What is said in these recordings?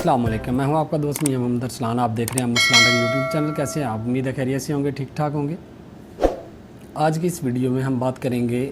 अस्सलाम वालेकुम, मैं हूं आपका दोस्त मियां मोहम्मद अरसलान। आप देख रहे हैं अरसलान का यूट्यूब चैनल। कैसे हैं आप? उम्मीद है खैरियत से होंगे, ठीक ठाक होंगे। आज की इस वीडियो में हम बात करेंगे,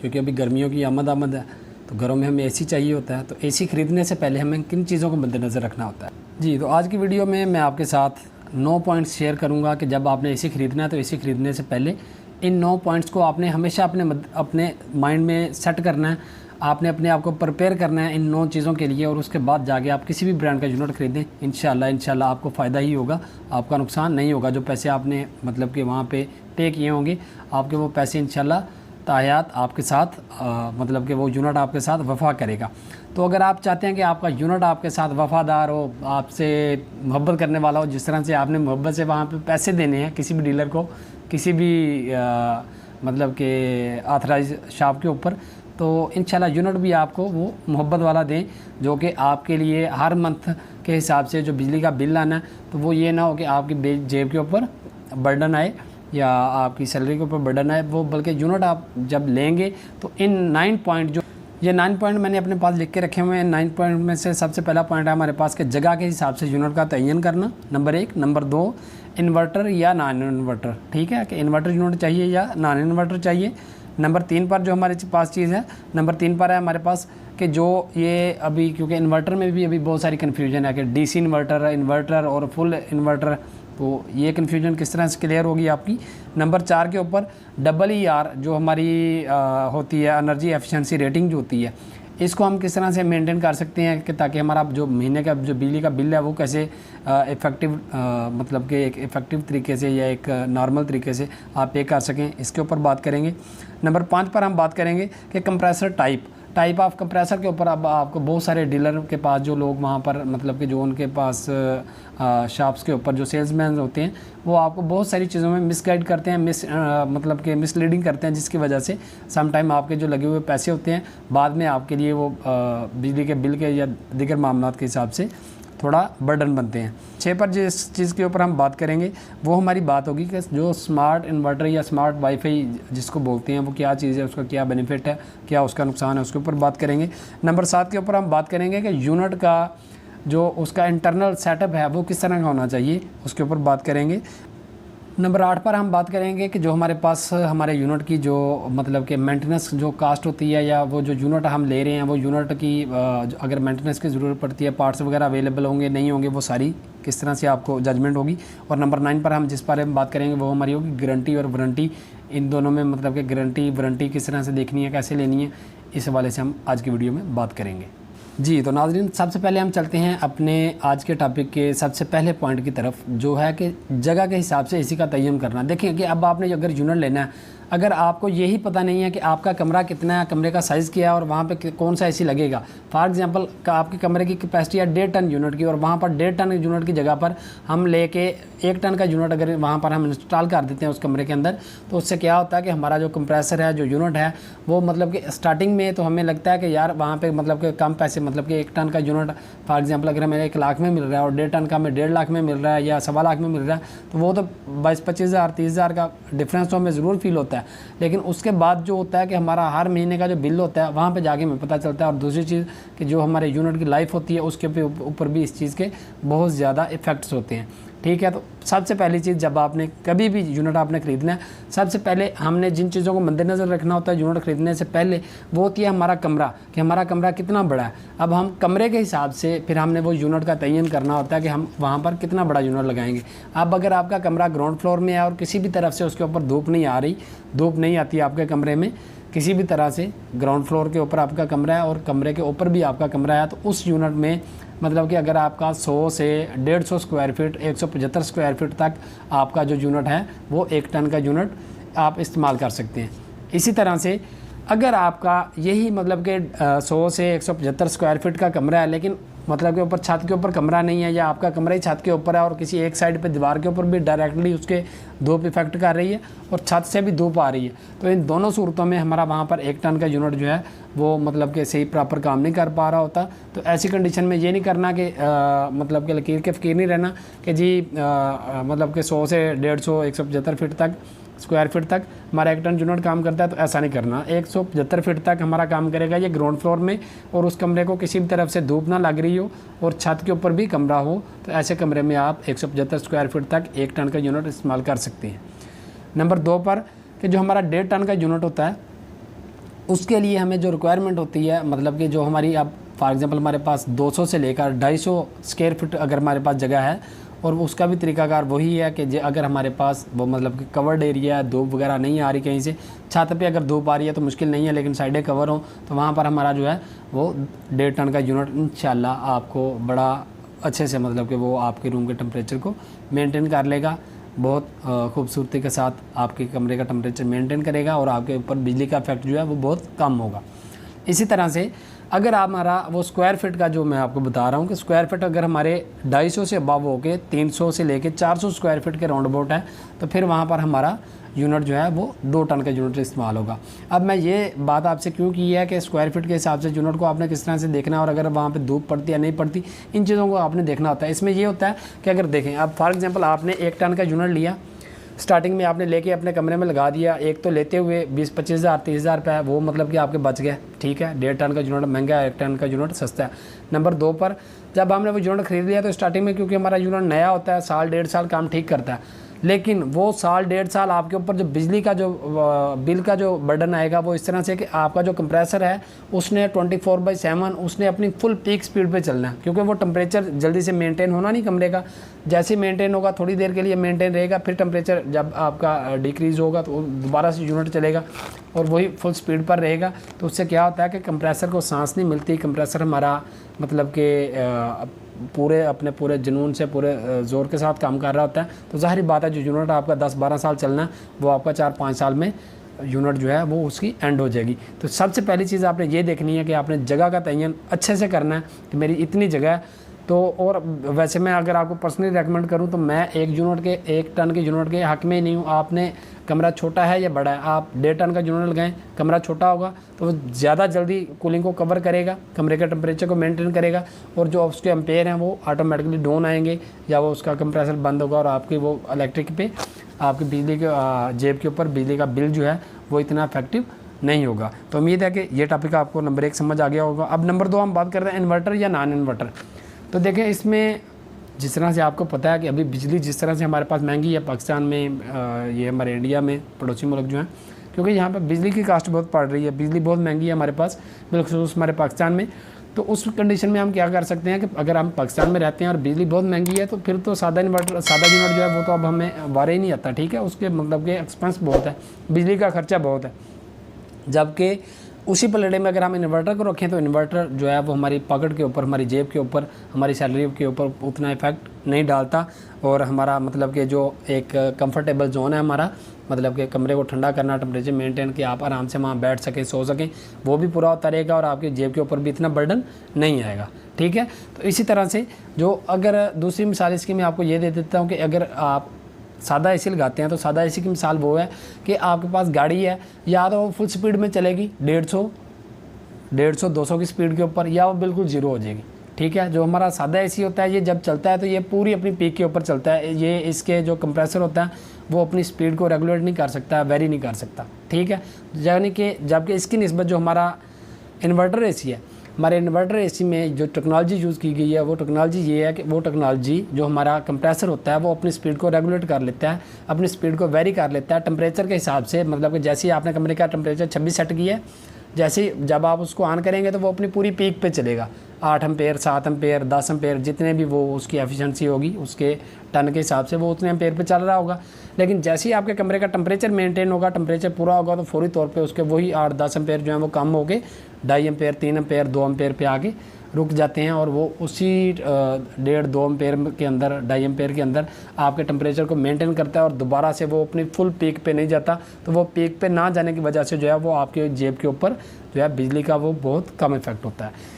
क्योंकि अभी गर्मियों की आमद है तो घरों में हमें एसी चाहिए होता है। तो एसी ख़रीदने से पहले हमें किन चीज़ों को मद्देनज़र रखना होता है जी। तो आज की वीडियो में मैं आपके साथ 9 पॉइंट्स शेयर करूँगा कि जब आपने एसी ख़रीदना है तो एसी ख़रीदने से पहले इन 9 पॉइंट्स को आपने हमेशा अपने माइंड में सेट करना है। आपने अपने आप को प्रिपेयर करना है इन 9 चीज़ों के लिए, और उसके बाद जाके आप किसी भी ब्रांड का यूनिट ख़रीदें। इंशाल्लाह आपको फ़ायदा ही होगा, आपका नुकसान नहीं होगा। जो पैसे आपने मतलब कि वहाँ पे पे किए होंगे, आपके वो पैसे इंशाल्लाह तायात आपके साथ मतलब कि वो यूनिट आपके साथ वफ़ा करेगा। तो अगर आप चाहते हैं कि आपका यूनिट आपके साथ वफ़ादार हो, आपसे मोहब्बत करने वाला हो, जिस तरह से आपने मोहब्बत से वहाँ पे पैसे देने हैं किसी भी डीलर को, किसी भी मतलब के ऑथराइज शॉप के ऊपर, तो इंशाल्लाह यूनिट भी आपको वो मोहब्बत वाला दें, जो कि आपके लिए हर मंथ के हिसाब से जो बिजली का बिल आना है, तो वो ये ना हो कि आपकी जेब के ऊपर बर्डन आए या आपकी सैलरी के ऊपर बर्डन आए वो, बल्कि यूनिट आप जब लेंगे तो इन 9 पॉइंट, जो ये 9 पॉइंट मैंने अपने पास लिख के रखे हुए हैं। 9 पॉइंट में से सबसे पहला पॉइंट है हमारे पास के जगह के हिसाब से यूनिट का तयन करना, नंबर 1। नंबर 2, इन्वर्टर या नॉन इन्वर्टर, ठीक है, कि इन्वर्टर यूनिट चाहिए या नॉन इन्वर्टर चाहिए। नंबर 3 पर जो हमारे पास चीज़ है, नंबर 3 पर है हमारे पास कि जो ये अभी, क्योंकि इन्वर्टर में भी अभी बहुत सारी कन्फ्यूजन है कि डीसी इन्वर्टर और फुल इन्वर्टर, तो ये कन्फ्यूजन किस तरह से क्लियर होगी आपकी। नंबर 4 के ऊपर EER जो हमारी होती है, एनर्जी एफिशिएंसी रेटिंग जो होती है, इसको हम किस तरह से मेंटेन कर सकते हैं कि ताकि हमारा जो महीने का जो बिजली का बिल है वो कैसे इफ़ेक्टिव मतलब कि एक इफ़ेक्टिव तरीके से या एक नॉर्मल तरीके से आप पे कर सकें, इसके ऊपर बात करेंगे। नंबर 5 पर हम बात करेंगे कि कंप्रेसर टाइप ऑफ कंप्रेसर के ऊपर। अब आपको बहुत सारे डीलर के पास, जो लोग वहाँ पर मतलब कि जो उनके पास शॉप्स के ऊपर जो सेल्समैन होते हैं, वो आपको बहुत सारी चीज़ों में मिसगाइड करते हैं, मतलब कि मिसलीडिंग करते हैं, जिसकी वजह से सम टाइम आपके जो लगे हुए पैसे होते हैं बाद में आपके लिए वो बिजली के बिल के या दीगर मामलात के हिसाब से थोड़ा बर्डन बनते हैं। 6 पर जिस चीज़ के ऊपर हम बात करेंगे वो हमारी बात होगी कि जो स्मार्ट इन्वर्टर या स्मार्ट वाईफाई जिसको बोलते हैं, वो क्या चीज़ है, उसका क्या बेनिफिट है, क्या उसका नुकसान है, उसके ऊपर बात करेंगे। नंबर 7 के ऊपर हम बात करेंगे कि यूनिट का जो उसका इंटरनल सेटअप है वो किस तरह का होना चाहिए, उसके ऊपर बात करेंगे। नंबर 8 पर हम बात करेंगे कि जो हमारे पास हमारे यूनिट की जो मतलब कि मेंटेनेंस जो कास्ट होती है, या वो जो यूनिट हम ले रहे हैं वो यूनिट की अगर मेंटेनेंस की ज़रूरत पड़ती है, पार्ट्स वगैरह अवेलेबल होंगे नहीं होंगे, वो सारी किस तरह से आपको जजमेंट होगी। और नंबर 9 पर हम जिस बारे में बात करेंगे वो हमारी होगी गारंटी और वारंटी। इन दोनों में मतलब कि गारंटी वारंटी किस तरह से देखनी है, कैसे लेनी है, इस हवाले से हम आज की वीडियो में बात करेंगे जी। तो नाज़रीन, सबसे पहले हम चलते हैं अपने आज के टॉपिक के सबसे पहले पॉइंट की तरफ, जो है कि जगह के हिसाब से एसी का तयन करना। देखिए कि अब आपने अगर यूनिट लेना है, अगर आपको यही पता नहीं है कि आपका कमरा कितना है, कमरे का साइज़ क्या है और वहाँ पे कौन सा एसी लगेगा। फॉर एग्जांपल आपके कमरे की कैपेसिटी है 1.5 टन यूनिट की, और वहाँ पर 1.5 टन यूनिट की जगह पर हम लेके 1 टन का यूनिट अगर वहाँ पर हम इंस्टॉल कर देते हैं उस कमरे के अंदर, तो उससे क्या होता है कि हमारा जो कंप्रेसर है, जो यूनिट है, वो मतलब कि स्टार्टिंग में तो हमें लगता है कि यार वहाँ पर मतलब कि कम पैसे, मतलब कि 1 टन का यूनिट फॉर एग्जाम्पल अगर हमें 1 लाख में मिल रहा है और 1.5 टन का हमें 1.5 लाख में मिल रहा है या 1.25 लाख में मिल रहा है, तो वो तो 22-25 हज़ार 30 हज़ार का डिफरेंस तो हमें ज़रूर फील होता है। लेकिन उसके बाद जो होता है कि हमारा हर महीने का जो बिल होता है वहाँ पे जाके हमें पता चलता है। और दूसरी चीज़ कि जो हमारे यूनिट की लाइफ होती है उसके ऊपर भी इस चीज़ के बहुत ज़्यादा इफ़ेक्ट्स होते हैं, ठीक है। तो सबसे पहली चीज़, जब आपने कभी भी यूनिट आपने ख़रीदना है, सबसे पहले हमने जिन चीज़ों को मद्देनज़र रखना होता है यूनिट ख़रीदने से पहले, वो होती है हमारा कमरा, कि हमारा कमरा कितना बड़ा है। अब हम कमरे के हिसाब से फिर हमने वो यूनिट का तयन करना होता है कि हम वहाँ पर कितना बड़ा यूनिट लगाएंगे। अब अगर आपका कमरा ग्राउंड फ्लोर में है और किसी भी तरफ से उसके ऊपर धूप नहीं आ रही, धूप नहीं आती आपके कमरे में किसी भी तरह से, ग्राउंड फ्लोर के ऊपर आपका कमरा है और कमरे के ऊपर भी आपका कमरा है, तो उस यूनिट में मतलब कि अगर आपका 100 से 150 स्क्वायर फीट, 175 स्क्वायर फीट तक आपका जो यूनिट है वो 1 टन का यूनिट आप इस्तेमाल कर सकते हैं। इसी तरह से अगर आपका यही मतलब कि 100 से 175 स्क्वायर फीट का कमरा है, लेकिन मतलब के ऊपर छत के ऊपर कमरा नहीं है, या आपका कमरा ही छत के ऊपर है और किसी एक साइड पे दीवार के ऊपर भी डायरेक्टली उसके धूप इफेक्ट कर रही है और छत से भी धूप आ रही है, तो इन दोनों सूरतों में हमारा वहाँ पर 1 टन का यूनिट जो है वो मतलब कि सही प्रॉपर काम नहीं कर पा रहा होता। तो ऐसी कंडीशन में ये नहीं करना कि मतलब कि लकीर के फ़कीर नहीं रहना कि जी मतलब कि 100 से 150 175 फीट तक स्क्वायर फीट तक हमारा 1 टन यूनिट काम करता है, तो ऐसा नहीं करना। 175 फीट तक हमारा काम करेगा ये ग्राउंड फ्लोर में, और उस कमरे को किसी भी तरफ से धूप ना लग रही हो और छत के ऊपर भी कमरा हो, तो ऐसे कमरे में आप 175 स्क्वायर फीट तक 1 टन का यूनिट इस्तेमाल कर सकते हैं। नंबर 2 पर कि जो हमारा 1.5 टन का यूनिट होता है उसके लिए हमें जो रिक्वायरमेंट होती है, मतलब कि जो हमारी अब फॉर एग्जांपल हमारे पास 200 से लेकर 250 स्क्वायर फीट अगर हमारे पास जगह है, और उसका भी तरीकाकार वही है कि अगर हमारे पास वो मतलब कि कवर्ड एरिया है, धूप वगैरह नहीं आ रही कहीं से, छत पे अगर धूप आ रही है तो मुश्किल नहीं है, लेकिन साइडें कवर हो तो वहाँ पर हमारा जो है वो 1.5 टन का यूनिट इंशाल्लाह आपको बड़ा अच्छे से मतलब कि वो आपके रूम के टेम्परेचर को मेनटेन कर लेगा, बहुत खूबसूरती के साथ आपके कमरे का टेम्परेचर मेंटेन करेगा, और आपके ऊपर बिजली का इफेक्ट जो है वो बहुत कम होगा। इसी तरह से अगर आप हमारा वो स्क्वायर फीट का जो मैं आपको बता रहा हूँ कि स्क्वायर फीट अगर हमारे 250 से अबव हो के 300 से लेके 400 स्क्वायर फीट के राउंड अबाउट है, तो फिर वहाँ पर हमारा यूनिट जो है वो 2 टन का यूनिट इस्तेमाल होगा। अब मैं ये बात आपसे क्यों की है कि स्क्वायर फीट के हिसाब से यूनिट को आपने किस तरह से देखना है, और अगर वहाँ पे धूप पड़ती है नहीं पड़ती, इन चीज़ों को आपने देखना होता है। इसमें ये होता है कि अगर देखें अब फॉर एग्जांपल आपने 1 टन का यूनिट लिया, स्टार्टिंग में आपने लेके अपने कमरे में लगा दिया, एक तो लेते हुए 20-25 हज़ार 30 हज़ार रुपये वो मतलब कि आपके बच गए, ठीक है। 1.5 टन का यूनिट महंगा है, 1 टन का यूनिट सस्ता है। नंबर 2 पर जब हमने वो यूनिट खरीद लिया तो स्टार्टिंग में क्योंकि हमारा यूनिट नया होता है, साल 1.5 साल काम ठीक करता है, लेकिन वो साल 1.5 साल आपके ऊपर जो बिजली का जो बिल का जो बर्डन आएगा वो इस तरह से कि आपका जो कंप्रेसर है उसने 24/7 उसने अपनी फुल पीक स्पीड पे चलना है, क्योंकि वो टेम्परेचर जल्दी से मेंटेन होना नहीं कमरे का। जैसे मेंटेन होगा थोड़ी देर के लिए मेंटेन रहेगा, फिर टेम्परेचर जब आपका डिक्रीज़ होगा तो दोबारा से यूनिट चलेगा और वही फुल स्पीड पर रहेगा। तो उससे क्या होता है कि कंप्रेसर को सांस नहीं मिलती, कंप्रेसर हमारा मतलब कि पूरे जुनून से पूरे ज़ोर के साथ काम कर रहा होता है। तो ज़ाहिर बात है जो यूनिट आपका 10-12 साल चलना है वो आपका 4-5 साल में यूनिट जो है वो उसकी एंड हो जाएगी। तो सबसे पहली चीज़ आपने ये देखनी है कि आपने जगह का तयन अच्छे से करना है कि मेरी इतनी जगह है। तो और वैसे मैं अगर आपको पर्सनली रेकमेंड करूं तो मैं 1 टन के यूनिट के हक़ में ही नहीं हूँ। आपने कमरा छोटा है या बड़ा है, आप 1.5 टन का यूनिट लगाएं, कमरा छोटा होगा तो वो ज़्यादा जल्दी कूलिंग को कवर करेगा, कमरे के टेम्परेचर को मेंटेन करेगा, और जो उसके एम्पेयर हैं वो ऑटोमेटिकली डाउन आएंगे या वो उसका कंप्रेसर बंद होगा, और आपकी वो इलेक्ट्रिक पे आपकी बिजली के जेब के ऊपर बिजली का बिल जो है वो इतना इफेक्टिव नहीं होगा। तो उम्मीद है कि ये टॉपिक आपको नंबर 1 समझ आ गया होगा। अब नंबर 2 हम बात करते हैं इन्वर्टर या नॉन इन्वर्टर। तो देखें इसमें जिस तरह से आपको पता है कि अभी बिजली जिस तरह से हमारे पास महंगी है पाकिस्तान में, ये हमारे इंडिया में पड़ोसी मुल्क जो हैं, क्योंकि यहाँ पर बिजली की कास्ट बहुत पड़ रही है, बिजली बहुत महंगी है हमारे पास, बिलखुसूस हमारे पाकिस्तान में। तो उस कंडीशन में हम क्या कर सकते हैं कि अगर हम पाकिस्तान में रहते हैं और बिजली बहुत महंगी है तो फिर तो सादा यूनिट जो है वो तो अब हमें वारे ही नहीं आता, ठीक है। उसके मतलब कि एक्सपेंस बहुत है, बिजली का खर्चा बहुत है। जबकि उसी पलड़े में अगर हम इन्वर्टर को रखें तो इन्वर्टर जो है वो हमारी पॉकेट के ऊपर, हमारी जेब के ऊपर, हमारी सैलरी के ऊपर उतना इफेक्ट नहीं डालता, और हमारा मतलब कि जो एक कंफर्टेबल जोन है हमारा, मतलब कि कमरे को ठंडा करना, टेम्परेचर मेंटेन कि आप आराम से वहाँ बैठ सकें, सो सकें, वो भी पूरा होता रहेगा और आपकी जेब के ऊपर भी इतना बर्डन नहीं आएगा, ठीक है। तो इसी तरह से जो अगर दूसरी मिसाल इसकी मैं आपको ये दे देता हूँ कि अगर आप सादा एसी लगाते हैं तो सादा एसी की मिसाल वो है कि आपके पास गाड़ी है, या तो वो फुल स्पीड में चलेगी 150-200 की स्पीड के ऊपर, या वो बिल्कुल ज़ीरो हो जाएगी, ठीक है। जो हमारा सादा एसी होता है ये जब चलता है तो ये पूरी अपनी पीक के ऊपर चलता है, ये इसके जो कंप्रेसर होता है वो अपनी स्पीड को रेगुलेट नहीं कर सकता, वेरी नहीं कर सकता, ठीक है। यानी कि जबकि इसकी निस्बत जो हमारा इन्वर्टर एसी है, हमारे इन्वर्टर एसी में जो टेक्नोलॉजी यूज़ की गई है वो टेक्नोलॉजी ये है कि वो टेक्नोलॉजी जो हमारा कंप्रेसर होता है वो अपनी स्पीड को रेगुलेट कर लेता है, अपनी स्पीड को वेरी कर लेता है टेम्परेचर के हिसाब से। मतलब कि जैसे ही आपने कमरे का टेम्परेचर 26 सेट किया है, जैसे ही जब आप उसको ऑन करेंगे तो वो अपनी पूरी पीक पे चलेगा, 8 एम्पेयर 7 एम्पेयर 10 एम्पेयर जितने भी वो उसकी एफिशिएंसी होगी उसके टन के हिसाब से वो उतने एम्पेयर पे चल रहा होगा। लेकिन जैसे ही आपके कमरे का टेम्परेचर मेंटेन होगा, टेम्परेचर पूरा होगा, तो फौरी तौर पे उसके वही 8-10 एम्पेयर जो है वो कम हो के 2.5 एम्पेयर 3 एम्पेयर 2 एम्पेयर पे आके रुक जाते हैं, और वो उसी 1.5-2 एम्पेयर के अंदर 2.5 एम्पेयर के अंदर आपके टेम्परेचर को मेंटेन करता है, और दोबारा से वो अपनी फुल पीक पे नहीं जाता। तो वो पीक पे ना जाने की वजह से जो है वो आपके जेब के ऊपर जो है बिजली का वो बहुत कम इफेक्ट होता है।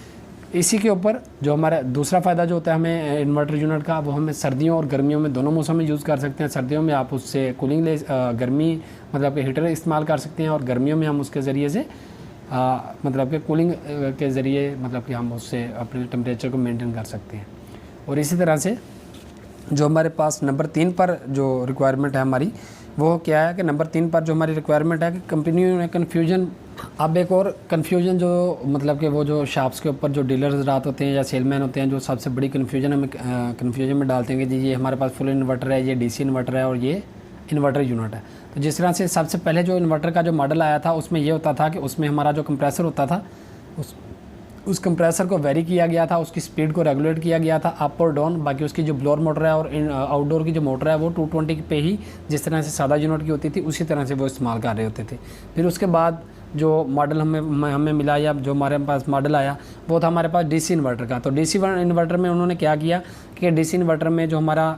इसी के ऊपर जो हमारा दूसरा फ़ायदा जो होता है हमें इन्वर्टर यूनिट का, वो हमें सर्दियों और गर्मियों में दोनों मौसम में यूज़ कर सकते हैं। सर्दियों में आप उससे कूलिंग ले गर्मी मतलब कि हीटर इस्तेमाल कर सकते हैं, और गर्मियों में हम उसके ज़रिए से मतलब कि कूलिंग के ज़रिए मतलब कि हम उससे अपने टेम्परेचर को मेंटेन कर सकते हैं। और इसी तरह से जो हमारे पास नंबर 3 पर जो रिक्वायरमेंट है हमारी वो क्या है कि नंबर 3 पर जो हमारी रिक्वायरमेंट है कि कंपनी में कन्फ्यूजन। अब एक और कन्फ्यूजन जो मतलब कि वो जो शॉप्स के ऊपर जो डीलर्स रात होते हैं या सेलमैन होते हैं, जो सबसे बड़ी कन्फ्यूजन हमें कन्फ्यूजन में डालते हैं कि जी ये हमारे पास फुल इन्वर्टर है, ये डीसी इन्वर्टर है और ये इन्वर्टर यूनिट है। तो जिस तरह से सबसे पहले जो इन्वर्टर का जो मॉडल आया था उसमें ये होता था कि उसमें हमारा जो कंप्रेसर होता था उस कंप्रेसर को वेरी किया गया था, उसकी स्पीड को रेगुलेट किया गया था अप और डाउन। बाकी उसकी जो ब्लोअर मोटर है और आउटडोर की जो मोटर है वो 220 पे ही जिस तरह से सादा यूनिट की होती थी उसी तरह से वो इस्तेमाल कर रहे होते थे। फिर उसके बाद जो मॉडल हमें मिला या जो हमारे पास मॉडल आया वो था हमारे पास डीसी इन्वर्टर का। तो डीसी इन्वर्टर में उन्होंने क्या किया कि डीसी इन्वर्टर में जो हमारा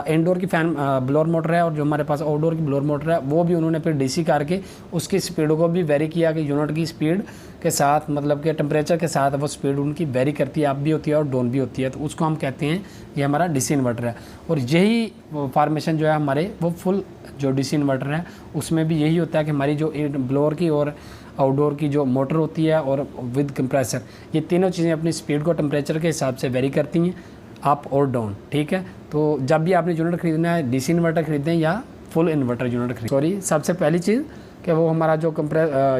इंडोर की फैन ब्लोअर मोटर है और जो हमारे पास आउटडोर की ब्लोअर मोटर है वो भी उन्होंने फिर डीसी करके उसकी स्पीड को भी वेरी किया कि यूनिट की स्पीड के साथ मतलब कि टेम्परेचर के साथ वो स्पीड उनकी वेरी करती है, अप भी होती है और डाउन भी होती है। तो उसको हम कहते हैं ये हमारा डीसी इन्वर्टर है। और यही फॉर्मेशन जो है हमारे वो फुल जो डीसी इन्वर्टर है उसमें भी यही होता है कि हमारी जो ब्लोअर की और आउटडोर की जो मोटर होती है और विद कंप्रेसर, ये तीनों चीज़ें अपनी स्पीड को टेम्परेचर के हिसाब से वेरी करती हैं अप और डाउन। ठीक है, तो जब भी आपने यूनिट खरीदना है डीसी इन्वर्टर खरीदें या फुल इन्वर्टर यूनिट खरीदें। सॉरी, सबसे पहली चीज़ कि वो हमारा जो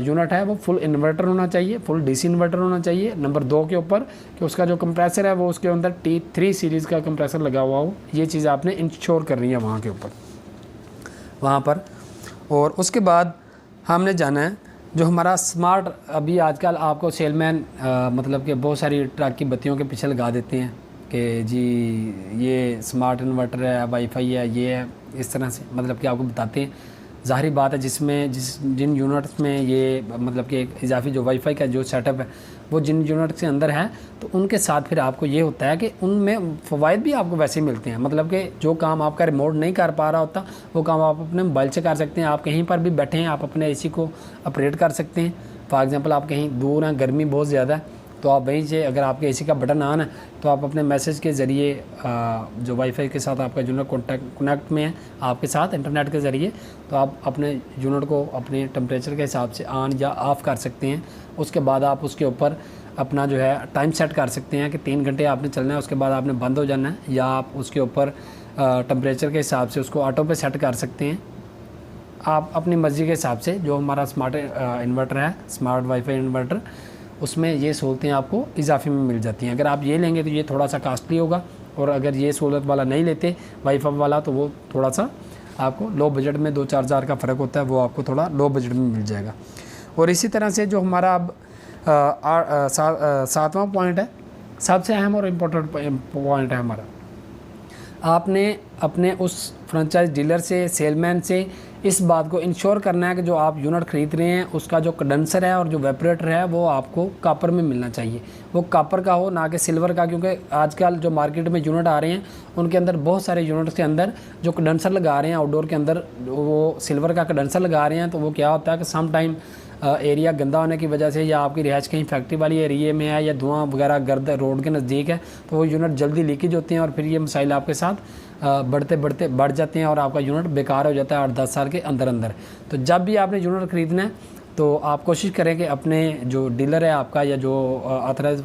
यूनिट है वो फुल इन्वर्टर होना चाहिए, फुल डीसी इन्वर्टर होना चाहिए। नंबर 2 के ऊपर कि उसका जो कंप्रेसर है वो उसके अंदर T3 सीरीज़ का कंप्रेसर लगा हुआ हो। ये चीज़ आपने इंश्योर करनी है वहाँ के ऊपर वहाँ पर। और उसके बाद हमने जाना है जो हमारा स्मार्ट, अभी आजकल आपको सेलमैन मतलब कि बहुत सारी ट्रक की बत्तियों के पीछे लगा देते हैं कि जी ये स्मार्ट इन्वर्टर है, वाईफाई है, ये है, इस तरह से मतलब कि आपको बताते हैं। ज़ाहिर बात है जिन यूनिट्स में ये मतलब कि एक इजाफी जो वाईफाई का जो सेटअप है वो जिन यूनिट के अंदर है तो उनके साथ फिर आपको ये होता है कि उनमें फ़वाइद भी आपको वैसे ही मिलते हैं। मतलब कि जो काम आपका रिमोट नहीं कर पा रहा होता वो काम आप अपने मोबाइल से कर सकते हैं। आप कहीं पर भी बैठे हैं आप अपने एसी को ऑपरेट कर सकते हैं। फॉर एग्ज़ाम्पल आप कहीं दूर हैं, गर्मी बहुत ज़्यादा है, तो आप वहीं से अगर आपके एसी का बटन ऑन है तो आप अपने मैसेज के ज़रिए जो वाईफाई के साथ आपका यूनिट कनेक्ट में है आपके साथ इंटरनेट के ज़रिए, तो आप अपने यूनिट को अपने टेम्परेचर के हिसाब से ऑन या ऑफ़ कर सकते हैं। उसके बाद आप उसके ऊपर अपना जो है टाइम सेट कर सकते हैं कि 3 घंटे आपने चलना है, उसके बाद आपने बंद हो जाना है। या आप उसके ऊपर टेम्परेचर के हिसाब से उसको ऑटो पे सेट कर सकते हैं आप अपनी मर्ज़ी के हिसाब से। जो हमारा स्मार्ट इन्वर्टर है, स्मार्ट वाईफाई इन्वर्टर, उसमें ये सहूलतें आपको इजाफे में मिल जाती हैं। अगर आप ये लेंगे तो ये थोड़ा सा कास्टली होगा, और अगर ये सहूलत वाला नहीं लेते वाईफाई वाला तो वो थोड़ा सा आपको लो बजट में 2-4 हज़ार का फ़र्क होता है, वो आपको थोड़ा लो बजट में मिल जाएगा। और इसी तरह से जो हमारा अब 7वां पॉइंट है, सबसे अहम और इम्पोर्टेंट पॉइंट है हमारा, आपने अपने उस फ्रेंचाइज डीलर से, सेलमैन से इस बात को इंश्योर करना है कि जो आप यूनिट ख़रीद रहे हैं उसका जो कंडेंसर है और जो वेपरेटर है वो आपको कॉपर में मिलना चाहिए। वो कॉपर का हो, ना कि सिल्वर का, क्योंकि आजकल जो मार्केट में यूनिट आ रहे हैं उनके अंदर बहुत सारे यूनिट्स के अंदर जो कंडेंसर लगा रहे हैं आउटडोर के अंदर वो सिल्वर का कंडेंसर लगा रहे हैं। तो वो क्या होता है कि सम टाइम एरिया गंदा होने की वजह से, या आपकी रिहाइश कहीं फैक्ट्री वाली एरिया में है या धुआं वगैरह गर्द रोड के नज़दीक है, तो वो यूनिट जल्दी लीकेज होते हैं और फिर ये मसाइल आपके साथ बढ़ जाते हैं और आपका यूनिट बेकार हो जाता है 8-10 साल के अंदर। तो जब भी आपने यूनिट ख़रीदना है तो आप कोशिश करें कि अपने जो डीलर है आपका या जो ऑथराइज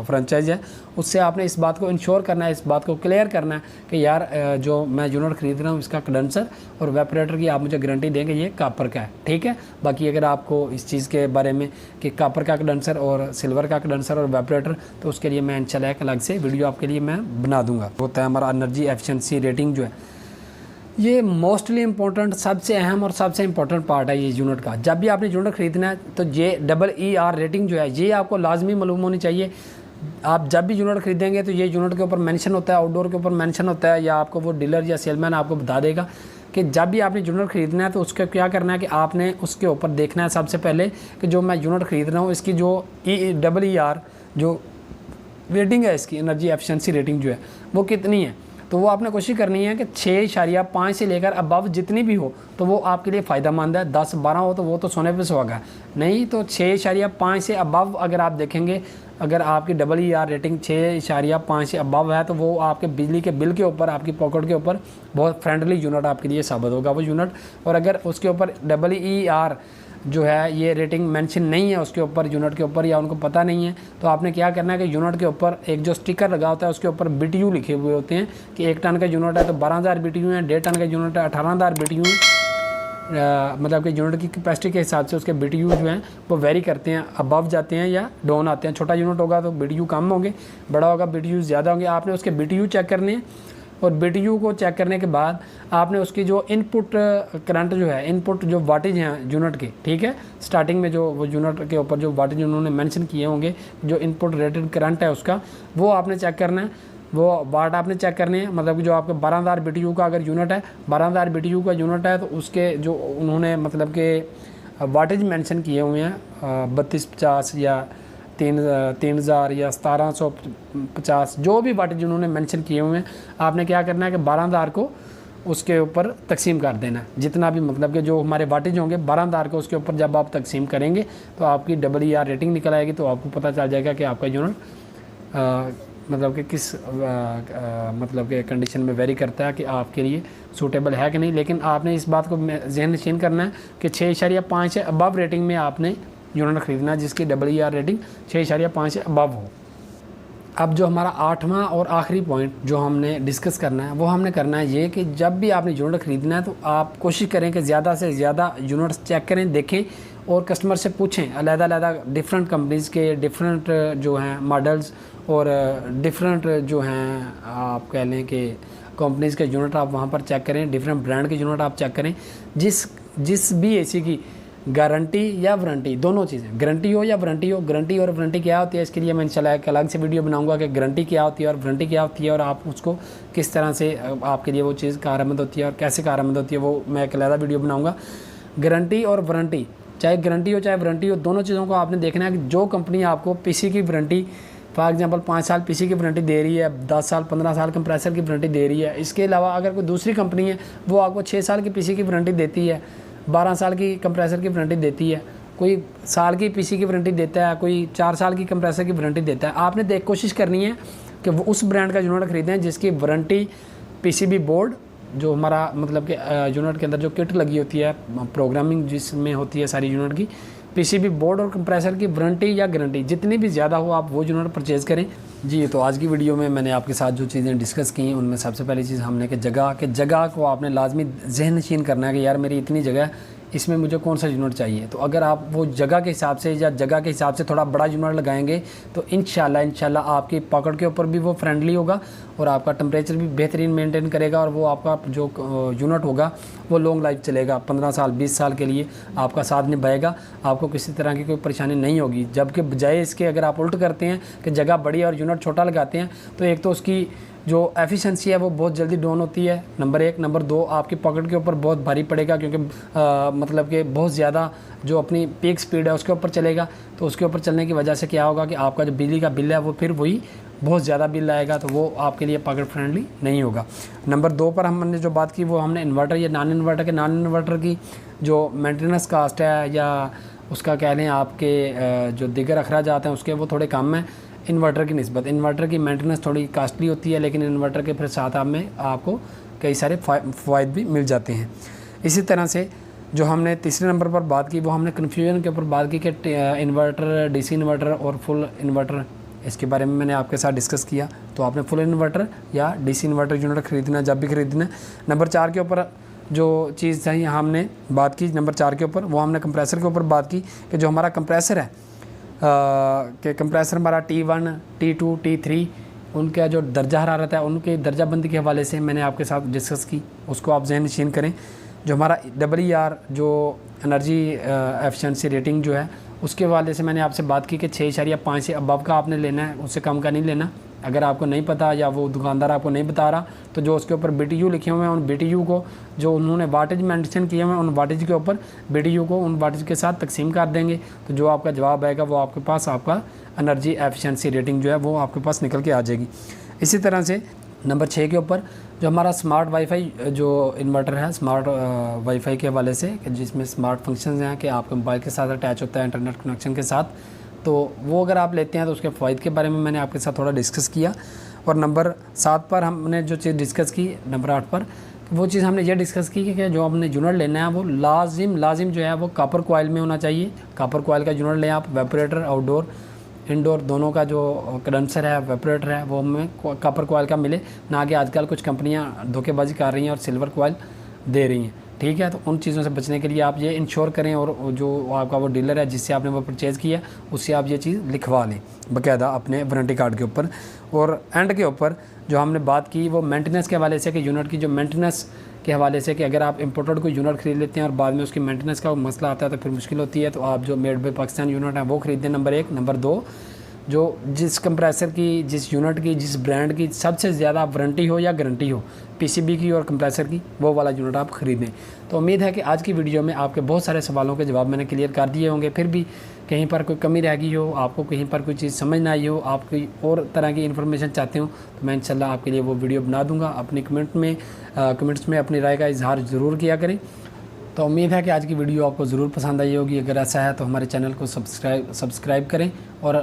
फ्रेंचाइज है उससे आपने इस बात को इंश्योर करना है, इस बात को क्लियर करना है कि यार जो मैं यूनिट ख़रीद रहा हूँ इसका कंडेंसर और वेपरेटर की आप मुझे गारंटी देंगे ये कॉपर का है, ठीक है। बाकी अगर आपको इस चीज़ के बारे में कि कॉपर का कंडेंसर और सिल्वर का कंडेंसर और वेपरेटर, तो उसके लिए मैं इंशाल्लाह एक अलग से वीडियो आपके लिए मैं बना दूँगा। होता है हमारा एनर्जी एफिशिएंसी रेटिंग जो है, ये मोस्टली इम्पोर्टेंट, सबसे अहम और सबसे इम्पोर्टेंट पार्ट है ये यूनिट का। जब भी आपने यूनिट ख़रीदना है तो ये EER रेटिंग जो है ये आपको लाजमी मालूम होनी चाहिए। आप जब भी यूनिट ख़रीदेंगे तो ये यूनिट के ऊपर मेंशन होता है, आउटडोर के ऊपर मेंशन होता है, या आपको वो डीलर या सेलमैन आपको बता देगा कि जब भी आपने यूनिट ख़रीदना है तो उसका क्या करना है कि आपने उसके ऊपर देखना है सबसे पहले कि जो मैं यूनिट ख़रीद रहा हूँ इसकी जो EER जो रेटिंग है, इसकी एनर्जी एफिशिएंसी रेटिंग जो है वो कितनी है। तो वो आपने कोशिश करनी है कि 6.5 से लेकर अबव जितनी भी हो तो वो आपके लिए फ़ायदेमंद है। 10-12 हो तो वो तो सोने पे सुहागा, नहीं तो 6.5 से अबव अगर आप देखेंगे, अगर आपकी EER रेटिंग 6.5 से अबव है तो वो आपके बिजली के बिल के ऊपर, आपकी पॉकेट के ऊपर बहुत फ्रेंडली यूनिट आपके लिए साबित होगा वो यूनिट। और अगर उसके ऊपर EER जो है ये रेटिंग मेंशन नहीं है उसके ऊपर, यूनिट के ऊपर, या उनको पता नहीं है, तो आपने क्या करना है कि यूनिट के ऊपर एक जो स्टिकर लगा होता है उसके ऊपर BTU लिखे हुए होते हैं कि 1 टन का यूनिट है तो 12,000 BTU है, 1.5 टन का यूनिट है 18,000 BTU है। मतलब कि यूनिट की कैपेसिटी के हिसाब से उसके BTU जो हैं वो वेरी करते हैं, अबव जाते हैं या डाउन आते हैं। छोटा यूनिट होगा तो BTU कम होंगे, बड़ा होगा BTU ज़्यादा होंगे। आपने उसके BTU चेक करने हैं और BTU को चेक करने के बाद आपने उसकी जो इनपुट करंट जो है, इनपुट जो वाटेज हैं यूनिट के, ठीक है, स्टार्टिंग में जो वो यूनिट के ऊपर जो वाटेज उन्होंने मेंशन किए होंगे, जो इनपुट रेटेड करंट है उसका, वो आपने चेक करना है, वो वाट आपने चेक करनी है। मतलब कि जो आपके 12,000 BTU का अगर यूनिट है, 12,000 BTU का यूनिट है तो उसके जो उन्होंने मतलब कि वाटेज मेंशन किए हुए हैं 3250 या 3,000 या 1750, जो भी वाटेज उन्होंने मेंशन किए हुए हैं, आपने क्या करना है कि 12,000 को उसके ऊपर तकसीम कर देना है। जितना भी मतलब कि जो हमारे वाटेज होंगे 12,000 को उसके ऊपर जब आप तकसीम करेंगे तो आपकी EER रेटिंग निकल आएगी। तो आपको पता चल जाएगा कि आपका यूनिट मतलब कि किस मतलब के कंडीशन में वेरी करता है कि आपके लिए सूटेबल है कि नहीं। लेकिन आपने इस बात को जहन नशीन करना है कि 6.5 से अबव रेटिंग में आपने यूनिट ख़रीदना है जिसकी EER रेटिंग 6.5 से अबव हो। अब जो हमारा 8वां और आखिरी पॉइंट जो हमने डिस्कस करना है वो हमने करना है ये कि जब भी आपने यूनिट ख़रीदना है तो आप कोशिश करें कि ज़्यादा से ज़्यादा यूनिट्स चेक करें, देखें और कस्टमर से पूछें अलग-अलग डिफरेंट कंपनीज़ के डिफरेंट जो हैं मॉडल्स और डिफरेंट जो हैं आप कह लें कि कंपनीज़ के यूनिट आप वहाँ पर चेक करें, डिफरेंट ब्रांड के यूनिट आप चेक करें। जिस भी AC की गारंटी या वारंटी, दोनों चीज़ें, गारंटी हो या वारंटी हो, गारंटी और वारंटी क्या होती है इसके लिए मैं इंशाल्लाह एक अलग से वीडियो बनाऊंगा कि गारंटी क्या होती है और वारंटी क्या होती है और आप उसको किस तरह से आपके लिए वो चीज़ कारआमद होती है और कैसे कारआमद होती है, वो मैं एक अलग वीडियो बनाऊँगा। गारंटी और वारंटी, चाहे गारंटी हो चाहे वारंटी हो, दोनों चीज़ों को आपने देखना है कि जो कंपनी आपको PC की वारंटी फॉर एग्जांपल 5 साल PC की वारंटी दे रही है, 10 साल 15 साल कंप्रेसर की वारंटी दे रही है, इसके अलावा अगर कोई दूसरी कंपनी है वो आपको 6 साल की PC की वारंटी देती है, 12 साल की कंप्रेसर की वारंटी देती है, कोई साल की PC की वारंटी देता है, कोई 4 साल की कंप्रेसर की वारंटी देता है। आपने कोशिश करनी है कि वो उस ब्रांड का यूनिट ख़रीदें जिसकी वारंटी PCB बोर्ड जो हमारा मतलब कि यूनिट के अंदर जो किट लगी होती है प्रोग्रामिंग जिसमें होती है सारी यूनिट की, PCB बोर्ड और कंप्रेसर की वारंटी या गारंटी जितनी भी ज़्यादा हो आप वो यूनिट परचेज़ करें। जी, तो आज की वीडियो में मैंने आपके साथ जो चीज़ें डिस्कस की उनमें सबसे पहली चीज़ हमने कि जगह को आपने लाजमी जहन नशीन करना है कि यार मेरी इतनी जगह है, इसमें मुझे कौन सा यूनिट चाहिए। तो अगर आप वो जगह के हिसाब से या जगह के हिसाब से थोड़ा बड़ा यूनिट लगाएंगे तो इंशाल्लाह आपकी पॉकेट के ऊपर भी वो फ्रेंडली होगा और आपका टेम्परेचर भी बेहतरीन मेंटेन करेगा और वो आपका जो यूनिट होगा वो लॉन्ग लाइफ चलेगा, 15 साल 20 साल के लिए आपका साथ निभाएगा, आपको किसी तरह की कोई परेशानी नहीं होगी। जबकि बजाय इसके अगर आप उल्ट करते हैं कि जगह बड़ी और यूनिट छोटा लगाते हैं तो एक तो उसकी जो एफिशिएंसी है वो बहुत जल्दी डाउन होती है, नंबर 1। नंबर 2 आपकी पॉकेट के ऊपर बहुत भारी पड़ेगा क्योंकि मतलब कि बहुत ज़्यादा जो अपनी पीक स्पीड है उसके ऊपर चलेगा। तो उसके ऊपर चलने की वजह से क्या होगा कि आपका जो बिजली का बिल है वो फिर वही बहुत ज़्यादा बिल आएगा, तो वो आपके लिए पॉकेट फ्रेंडली नहीं होगा। नंबर 2 पर हमने जो बात की वो हमने इन्वर्टर या नॉन इन्वर्टर की जो मेंटेनेंस कास्ट है या उसका कह लें आपके जो दीगर अखराजात हैं उसके वो थोड़े कम हैं इन्वर्टर की निस्बत। इन्वर्टर की मेंटेनेंस थोड़ी कास्टली होती है लेकिन इन्वर्टर के फिर साथ में आपको कई सारे फ़ायदे भी मिल जाते हैं। इसी तरह से जो हमने तीसरे नंबर पर बात की वो हमने कन्फ्यूजन के ऊपर बात की कि इन्वर्टर, DC इन्वर्टर और फुल इन्वर्टर, इसके बारे में मैंने आपके साथ डिस्कस किया। तो आपने फुल इन्वर्टर या DC इन्वर्टर यूनिट ख़रीदना जब भी ख़रीदना। नंबर 4 के ऊपर जो चीज़ चाहिए हमने बात की, नंबर 4 के ऊपर वो हमने कंप्रेसर के ऊपर बात की कि जो हमारा कंप्रेसर है कि कंप्रेसर हमारा T1, T2, T3 उनका जो दर्जा हरारत है उनके दर्जाबंदी के हवाले से मैंने आपके साथ डिस्कस की, उसको आप जहन नशीन करें। जो हमारा EER जो एनर्जी एफिशिएंसी रेटिंग जो है उसके हवाले से मैंने आपसे बात की कि 6.5 से अबव का आपने लेना है, उससे कम का नहीं लेना। अगर आपको नहीं पता या वो दुकानदार आपको नहीं बता रहा तो जो उसके ऊपर BTU लिखे हुए हैं उन BTU को जो उन्होंने वाटेज मेंशन किए हुए हैं उन वाटेज के ऊपर BTU को उन वाटेज के साथ तकसीम कर देंगे। तो जो आपका जवाब आएगा वो आपके पास आपका एनर्जी एफिशिएंसी रेटिंग जो है वो आपके पास निकल के आ जाएगी। इसी तरह से नंबर 6 के ऊपर जो हमारा स्मार्ट वाईफाई जो इन्वर्टर है स्मार्ट वाईफाई के हवाले से जिसमें स्मार्ट फंक्शंस हैं कि आपके मोबाइल के साथ अटैच होता है इंटरनेट कनेक्शन के साथ, तो वो अगर आप लेते हैं तो उसके फ़ायदे के बारे में मैंने आपके साथ थोड़ा डिस्कस किया। और नंबर 7 पर हमने जो चीज़ डिस्कस की, नंबर 8 पर वो चीज़ हमने ये डिस्कस की कि जो हमने यूनिट लेना है वो लाजिम जो है वो कॉपर कॉइल में होना चाहिए। कॉपर कॉइल का यूनिट लें आप। वेपोरेटर आउटडोर इंडोर दोनों का जो कंडेंसर है, वेपोरेटर है, वो हमें कॉपर कॉइल का मिले, ना कि आजकल कुछ कंपनियां धोखेबाजी कर रही हैं और सिल्वर कॉइल दे रही हैं। ठीक है, तो उन चीज़ों से बचने के लिए आप ये इंश्योर करें और जो आपका वो डीलर है जिससे आपने वो परचेज़ किया उससे आप ये चीज़ लिखवा लें बाकायदा अपने वारंटी कार्ड के ऊपर। और एंड के ऊपर जो हमने बात की वो मेंटेनेंस के हवाले से कि यूनिट की जो मेंटेनेंस के हवाले से कि अगर आप इंपोर्टेड कोई यूनिट खरीद लेते हैं और बाद में उसकी मेंटेनेंस का मसला आता है तो फिर मुश्किल होती है, तो आप जो मेड बाय पाकिस्तान यूनिट है वो खरीदें, नंबर 1। नंबर 2, जो जिस कंप्रेसर की, जिस यूनिट की, जिस ब्रांड की सबसे ज़्यादा वारंटी हो या गारंटी हो पीसीबी की और कंप्रेसर की, वो वाला यूनिट आप ख़रीदें। तो उम्मीद है कि आज की वीडियो में आपके बहुत सारे सवालों के जवाब मैंने क्लियर कर दिए होंगे। फिर भी कहीं पर कोई कमी रह गई हो, आपको कहीं पर कोई चीज़ समझ ना आई हो, आप कोई और तरह की इन्फॉर्मेशन चाहते हो तो मैं इंशाल्लाह आपके लिए वो वीडियो बना दूँगा। अपनी कमेंट्स में अपनी राय का इजहार ज़रूर किया करें। तो उम्मीद है कि आज की वीडियो आपको ज़रूर पसंद आई होगी। अगर ऐसा है तो हमारे चैनल को सब्सक्राइब करें और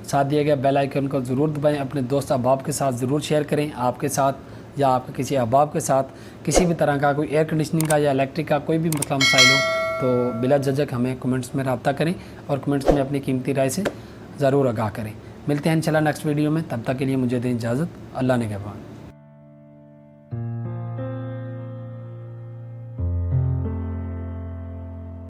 साथ दिए गए बेल आइकन को ज़रूर दबाएं। अपने दोस्त अहबाब के साथ ज़रूर शेयर करें। आपके साथ या आपके किसी अहबाब के साथ किसी भी तरह का कोई एयर कंडीशनिंग का या इलेक्ट्रिक का कोई भी मसला मसाइल हो तो बिला झिझक हमें कमेंट्स में रब्ता करें और कमेंट्स में अपनी कीमती राय से ज़रूर आगाह करें। मिलते हैं इंशाल्लाह नेक्स्ट वीडियो में। तब तक के लिए मुझे दें इजाज़त। अल्लाह ने कहबान।